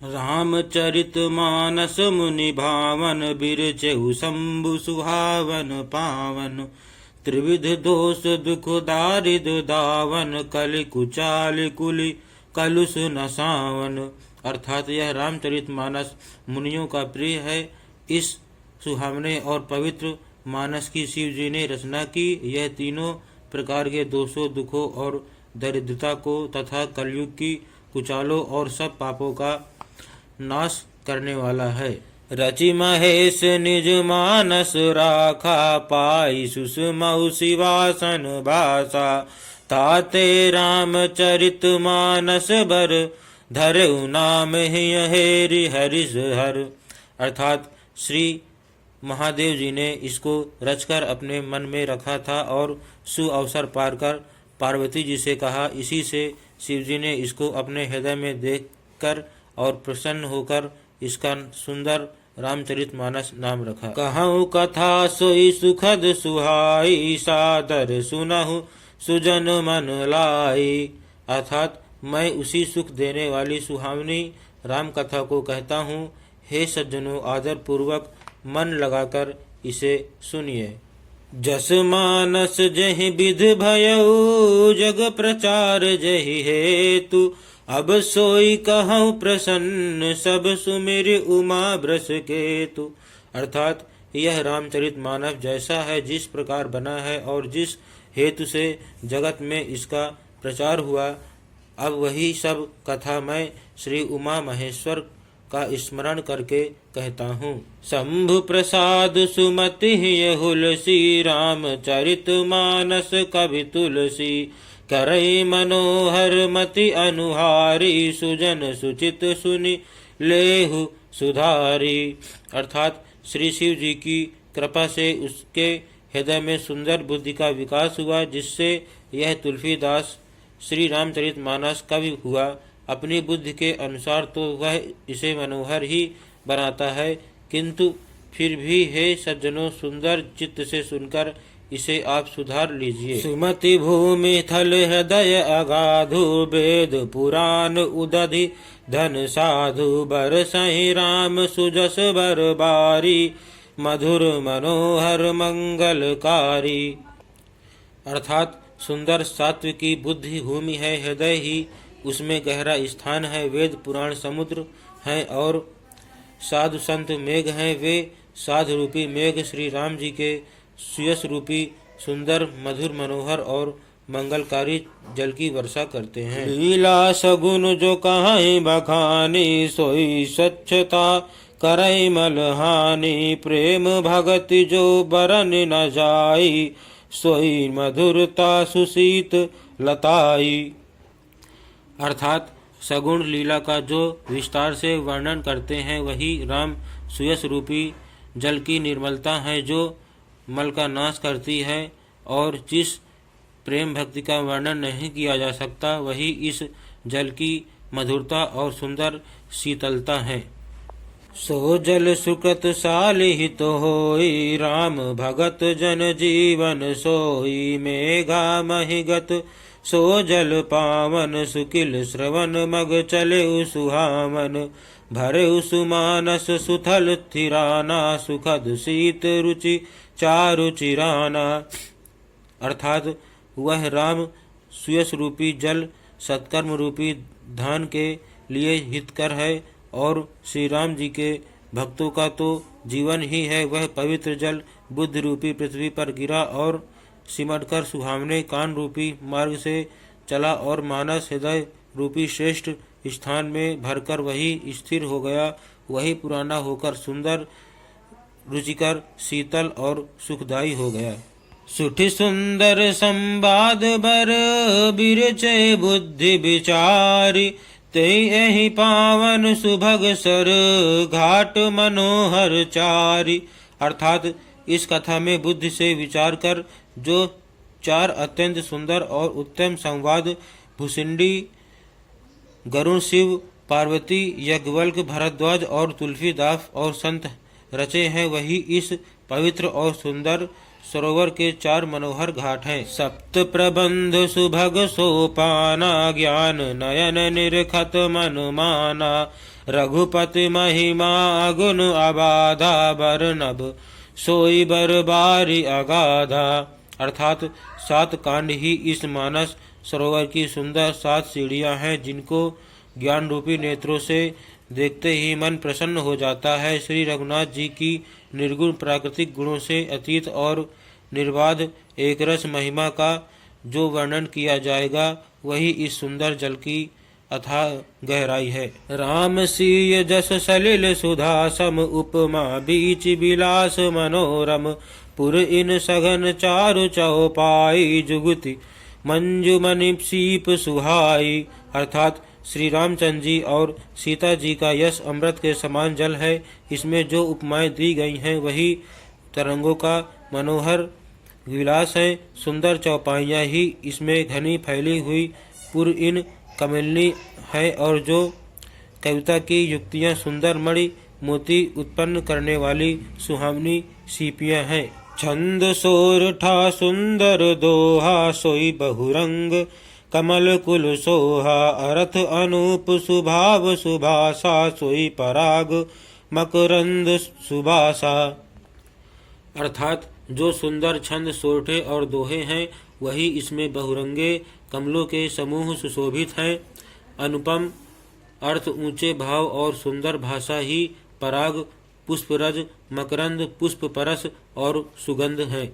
रामचरित मानस मुनि भावन बिरचहु शंभु सुहावन पावन। त्रिविध दोष दुख दारिद दावन कलि कुचाल कुलि कलुष नसावन। अर्थात यह रामचरित मानस मुनियों का प्रिय है। इस सुहावने और पवित्र मानस की शिव जी ने रचना की। यह तीनों प्रकार के दोषों दुखों और दरिद्रता को तथा कलयुग की कुचालों और सब पापों का नाश करने वाला है। रचि महेश निज मानस राखा पाई सुषमऊ शिवासन भाषा। ताते रामचरित मानस बर धरऊ नाम ही हेरि हरिष हर। अर्थात श्री महादेव जी ने इसको रचकर अपने मन में रखा था और सुअवसर पाकर पार्वती जी से कहा। इसी से शिव जी ने इसको अपने हृदय में देखकर और प्रसन्न होकर इसका सुंदर रामचरितमानस नाम रखा। कहूँ कथा सोई सुखद सुहाई सादर सुनहु सुजन मन लाई। अर्थात मैं उसी सुख देने वाली सुहावनी राम कथा को कहता हूँ। हे सज्जनों, आदर पूर्वक मन लगाकर इसे सुनिए। जस मानस जहि विध भयउ जग प्रचार जहि हेतु। अब सोई कहूँ प्रसन्न सब सुमिर उमा ब्रस केतु। अर्थात यह रामचरित मानस जैसा है, जिस प्रकार बना है और जिस हेतु से जगत में इसका प्रचार हुआ, अब वही सब कथा मैं श्री उमा महेश्वर का स्मरण करके कहता हूँ। शंभु प्रसाद सुमति हुलसी रामचरित मानस कवि तुलसी। करई मनोहर मति अनुहारी सुजन सुचित सुनि लेहु सुधारी। अर्थात श्री शिव जी की कृपा से उसके हृदय में सुंदर बुद्धि का विकास हुआ, जिससे यह तुलसीदास श्री रामचरित मानस कवि हुआ। अपनी बुद्धि के अनुसार तो वह इसे मनोहर ही बनाता है, किंतु फिर भी हे सज्जनों, सुंदर चित्त से सुनकर इसे आप सुधार लीजिए। सुमति भूमि थल हृदय अगाधु वेद पुराण उदधि धन साधु। बर सहि राम सुजस बर बारी मधुर मनोहर मंगलकारी। अर्थात सुंदर सात्विकी बुद्धि भूमि है, हृदय ही उसमें गहरा स्थान है। वेद पुराण समुद्र हैं और साधु संत मेघ हैं। वे साधु रूपी मेघ श्री राम जी के सुयश रूपी सुंदर मधुर मनोहर और मंगलकारी जल की वर्षा करते हैं। लीला सगुन जो कहीं बखानी सोई स्वच्छता करई मलहानी। प्रेम भगति जो बरन न जाई सोई मधुरता सुशीत लताई। अर्थात सगुण लीला का जो विस्तार से वर्णन करते हैं, वही राम सुयश रूपी जल की निर्मलता है, जो मल का नाश करती है। और जिस प्रेम भक्ति का वर्णन नहीं किया जा सकता, वही इस जल की मधुरता और सुंदर शीतलता है। सो जल सुकृत सालिहित होई राम भगत जन जीवन सोई। मेघा महिगत सो जल पावन सुकिल श्रवण मग चले सुहावन। भरे सुमानस सुथल थिराना सुखद शीत रुचि चारु चिराना। अर्थात वह राम सुयश रूपी जल सत्कर्म रूपी धान के लिए हितकर है और श्री राम जी के भक्तों का तो जीवन ही है। वह पवित्र जल बुद्ध रूपी पृथ्वी पर गिरा और सिमटकर सुहावने कान रूपी मार्ग से चला और मानस हृदय रूपी श्रेष्ठ स्थान में भरकर वही स्थिर हो गया। वही पुराना होकर सुंदर रुचिकर शीतल और सुखदायी हो गया। सुठी सुंदर संवाद बर बिरचे बुद्धि विचारी। तेहि पावन सुभग सर घाट मनोहर चारी। अर्थात इस कथा में बुद्धि से विचार कर जो चार अत्यंत सुंदर और उत्तम संवाद भुसिंडी गरुण शिव पार्वती यज्ञवल्क भरद्वाज और तुलसीदास और संत रचे हैं, वही इस पवित्र और सुंदर सरोवर के चार मनोहर घाट हैं। सप्त प्रबंध सुभग सोपाना ज्ञान नयन निरखत मन माना। रघुपति महिमा गुण अबाधा बरनब सोई बरबारी अगाधा। अर्थात 7 कांड ही इस मानस सरोवर की सुंदर 7 सीढ़ियां हैं, जिनको ज्ञान रूपी नेत्रों से देखते ही मन प्रसन्न हो जाता है। श्री रघुनाथ जी की निर्गुण प्राकृतिक गुणों से अतीत और निर्बाध एकरस महिमा का जो वर्णन किया जाएगा, वही इस सुंदर जल की अथाह गहराई है। राम सीय जस सलिल सुधा सम उपमा बीच बिलास मनोरम पुर इन सघन चारु चौपाई जुगति मंजु मनिपसीप सुहाई। अर्थात श्री रामचंद्र जी और सीता जी का यश अमृत के समान जल है। इसमें जो उपमाएं दी गई हैं वही तरंगों का मनोहर विलास है। सुंदर चौपाइयाँ ही इसमें घनी फैली हुई पुर इन कमलिनी है, और जो कविता की युक्तियाँ सुंदर मणि मोती उत्पन्न करने वाली सुहावनी सीपियाँ हैं। छंद सोरठा सुंदर दोहा सोई बहुरंग कमल कुल सोहा अर्थ अनूप सुभाव सुभाषा सोई पराग मकरंद सुभाषा। अर्थात जो सुंदर छंद सोरठे और दोहे हैं वही इसमें बहुरंगे कमलों के समूह सुशोभित हैं। अनुपम अर्थ, ऊंचे भाव और सुंदर भाषा ही पराग पुष्परज मकरंद पुष्प परस और सुगंध है।